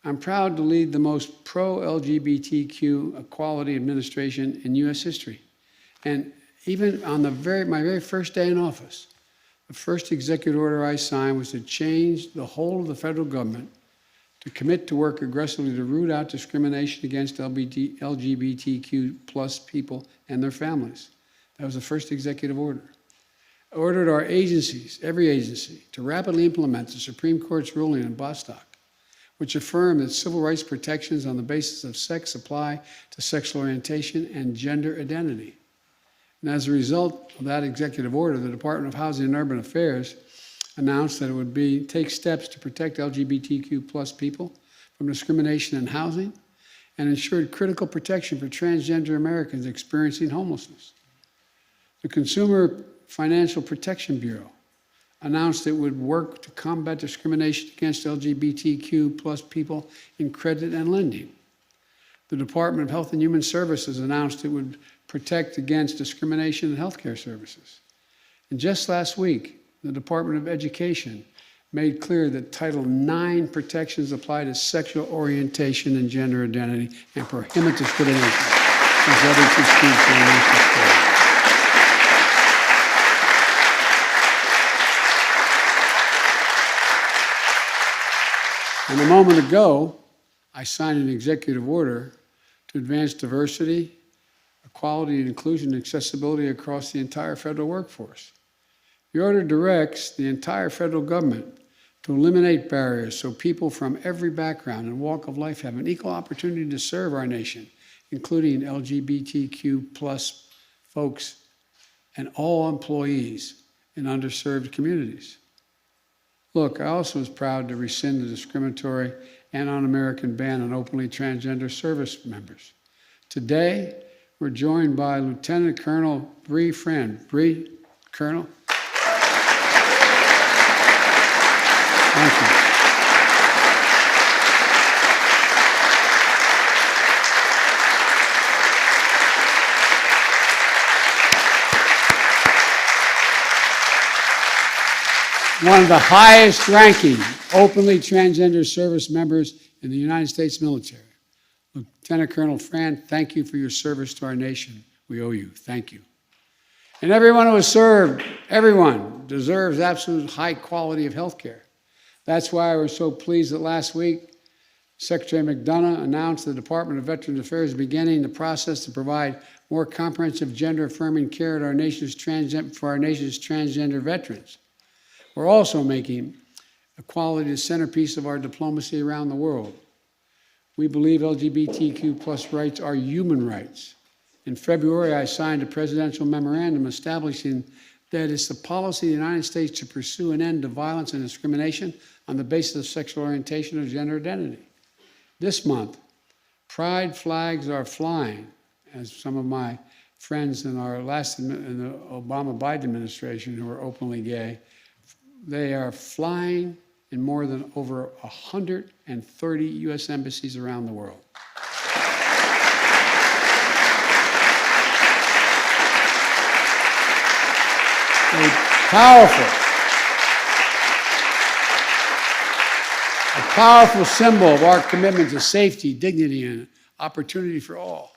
I'm proud to lead the most pro-LGBTQ equality administration in U.S. history. And even on my very first day in office, the first executive order I signed was to change the whole of the federal government to commit to work aggressively to root out discrimination against LGBTQ plus people and their families. That was the first executive order. I ordered our agencies, every agency, to rapidly implement the Supreme Court's ruling in Bostock, which affirmed that civil rights protections on the basis of sex apply to sexual orientation and gender identity. And as a result of that executive order, the Department of Housing and Urban Affairs announced that it would take steps to protect LGBTQ plus people from discrimination in housing and ensured critical protection for transgender Americans experiencing homelessness. The Consumer Financial Protection Bureau announced it would work to combat discrimination against LGBTQ plus people in credit and lending. The Department of Health and Human Services announced it would protect against discrimination in healthcare services. And just last week, the Department of Education made clear that Title IX protections apply to sexual orientation and gender identity and prohibit discrimination against others who speak for their national story. And a moment ago, I signed an executive order to advance diversity, equality, and inclusion and accessibility across the entire federal workforce. The order directs the entire federal government to eliminate barriers so people from every background and walk of life have an equal opportunity to serve our nation, including LGBTQ plus folks and all employees in underserved communities. Look, I also was proud to rescind the discriminatory and un-American ban on openly transgender service members. Today, we're joined by Lieutenant Colonel Bree Friend. Bree, Colonel. Thank you. One of the highest ranking openly transgender service members in the United States military. Lieutenant Colonel Friend, thank you for your service to our nation. We owe you. Thank you. And everyone who has served, everyone deserves absolute high quality of health care. That's why we're so pleased that last week, Secretary McDonough announced the Department of Veterans Affairs beginning the process to provide more comprehensive gender-affirming care for our nation's transgender veterans. We're also making equality the centerpiece of our diplomacy around the world. We believe LGBTQ plus rights are human rights. In February, I signed a presidential memorandum establishing that it's the policy of the United States to pursue an end to violence and discrimination on the basis of sexual orientation or gender identity. This month, pride flags are flying, as some of my friends in the Obama-Biden administration who are openly gay, they are flying in more than over 130 U.S. embassies around the world. A powerful symbol of our commitment to safety, dignity, and opportunity for all.